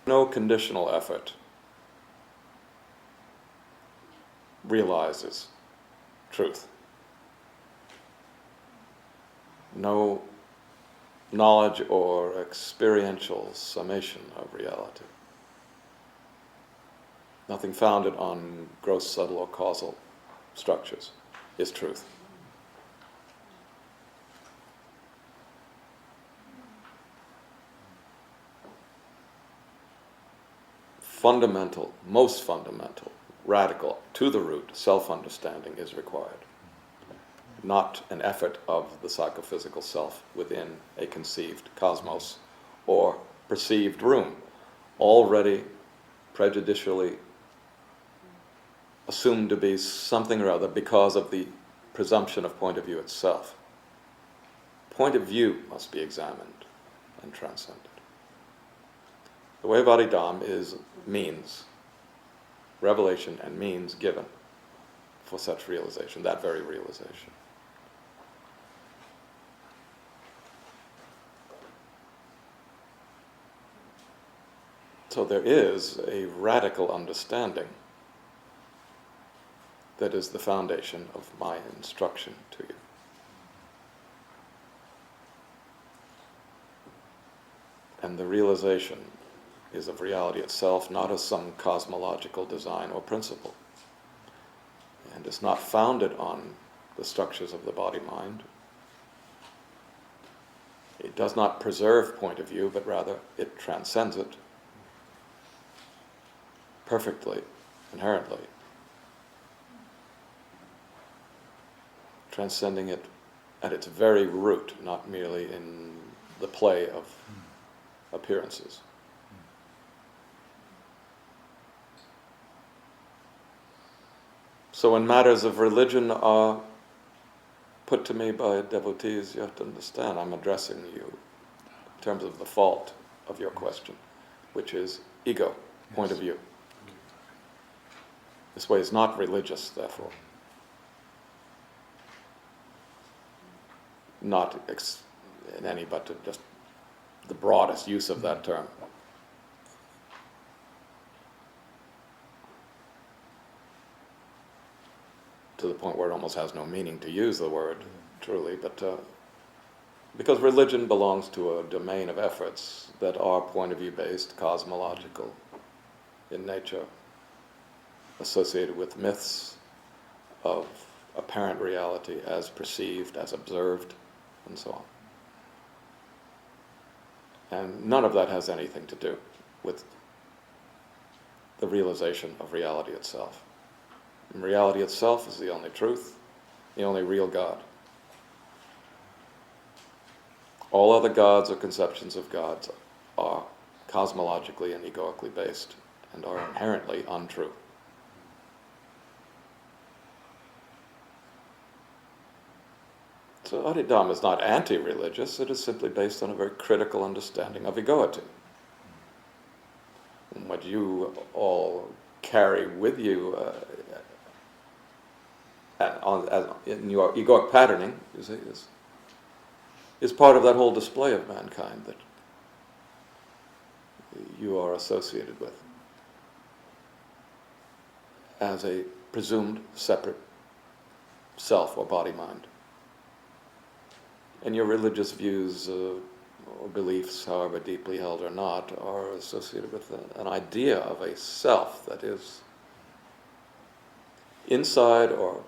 No conditional effort realizes truth. No knowledge or experiential summation of reality. Nothing founded on gross, subtle, or causal structures is truth. Fundamental, most fundamental, radical, to the root, self-understanding is required. Not an effort of the psychophysical self within a conceived cosmos or perceived room, already prejudicially assumed to be something or other because of the presumption of point of view itself. Point of view must be examined and transcended. The way of Adidam is means, revelation and means given for such realization, that very realization. So there is a radical understanding that is the foundation of my instruction to you. And the realization is of reality itself, not as some cosmological design or principle. And is not founded on the structures of the body-mind. It does not preserve point of view, but rather it transcends it perfectly, inherently. Transcending it at its very root, not merely in the play of appearances. So when matters of religion are put to me by devotees, you have to understand I'm addressing you in terms of the fault of your question, which is ego, point of view. This way is not religious, therefore. Not in any but just the broadest use of that term. To the point where it almost has no meaning to use the word, truly, but because religion belongs to a domain of efforts that are point of view based, cosmological in nature, associated with myths of apparent reality as perceived, as observed, and so on. And none of that has anything to do with the realization of reality itself. And reality itself is the only truth, the only real God. All other gods or conceptions of gods are cosmologically and egoically based and are inherently untrue. So Adidam is not anti-religious, it is simply based on a very critical understanding of egoity. And what you all carry with you in your egoic patterning, you see, is part of that whole display of mankind that you are associated with as a presumed separate self or body-mind. And your religious views or beliefs, however deeply held or not, are associated with an idea of a self that is inside or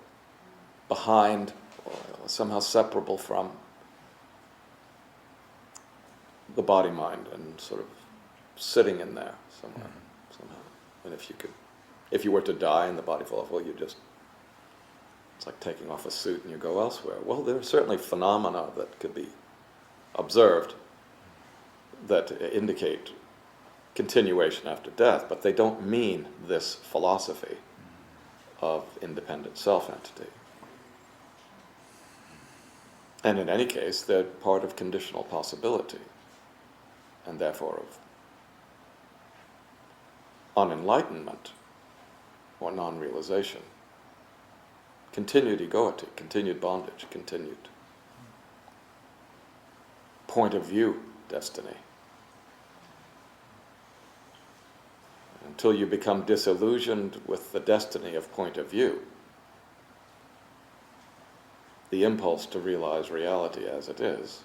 behind or somehow separable from the body-mind and sort of sitting in there somewhere, somehow. And if you were to die and the body fall off, well, it's like taking off a suit and you go elsewhere. Well, there are certainly phenomena that could be observed that indicate continuation after death, but they don't mean this philosophy of independent self-entity. And in any case, they're part of conditional possibility, and therefore of unenlightenment or non-realization. Continued egoity, continued bondage, continued point of view destiny. until you become disillusioned with the destiny of point of view, the impulse to realize reality as it is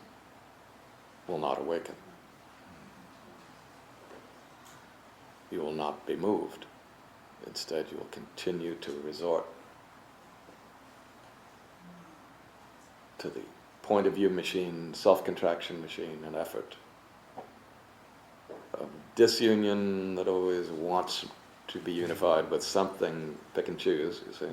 will not awaken. You will not be moved. Instead, you will continue to resort to the point of view machine, self-contraction machine, and effort of disunion that always wants to be unified with something, pick and choose, you see.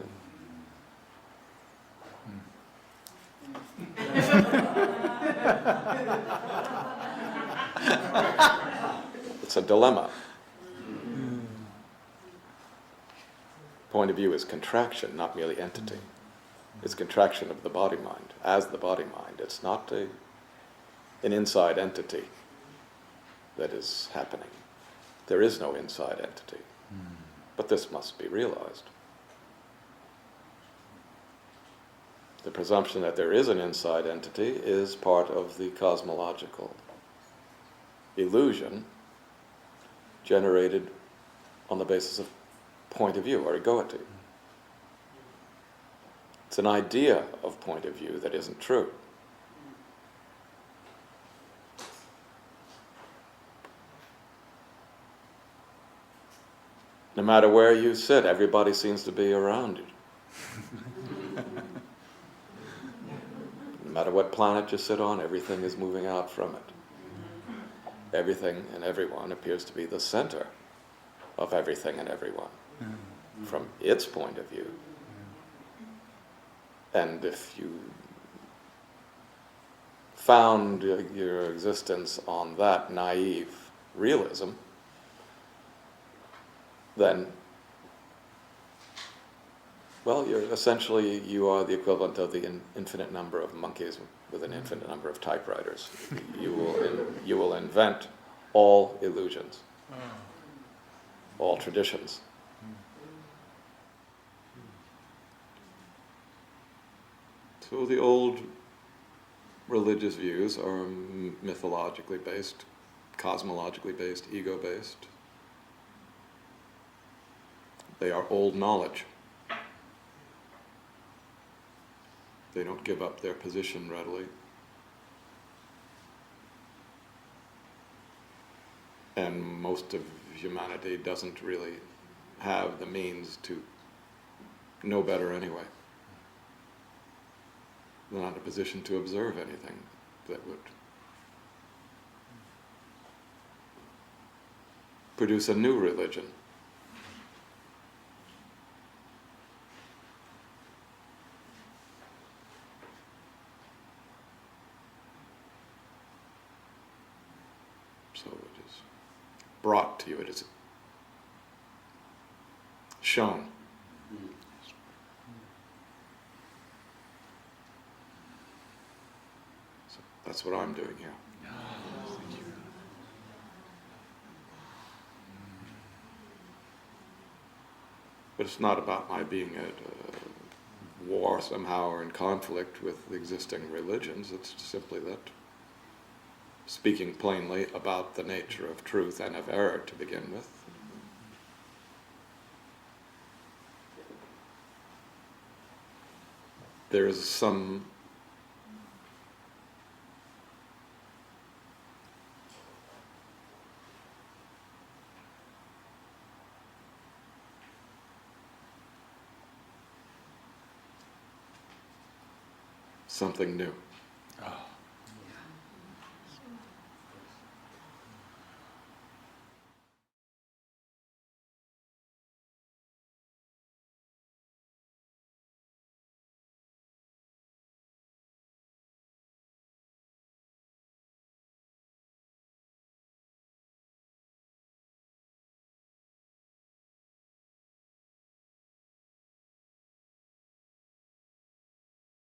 It's a dilemma. Point of view is contraction, not merely entity. It's contraction of the body-mind, as the body-mind. It's not an inside entity that is happening. There is no inside entity. But this must be realized. The presumption that there is an inside entity is part of the cosmological illusion generated on the basis of point of view, or egoity. It's an idea of point of view that isn't true. No matter where you sit, everybody seems to be around you. No matter what planet you sit on, everything is moving out from it. Everything and everyone appears to be the center of everything and everyone from its point of view. And if you found your existence on that naive realism, then, well, you are the equivalent of the infinite number of monkeys with an infinite number of typewriters. You will invent all illusions, all traditions. So the old religious views are mythologically based, cosmologically based, ego-based. They are old knowledge. They don't give up their position readily. And most of humanity doesn't really have the means to know better anyway. They're not in a position to observe anything that would produce a new religion. So it is brought to you, it is shown. So that's what I'm doing here. But it's not about my being at war somehow or in conflict with the existing religions. It's simply that speaking plainly about the nature of truth and of error to begin with. There is something new.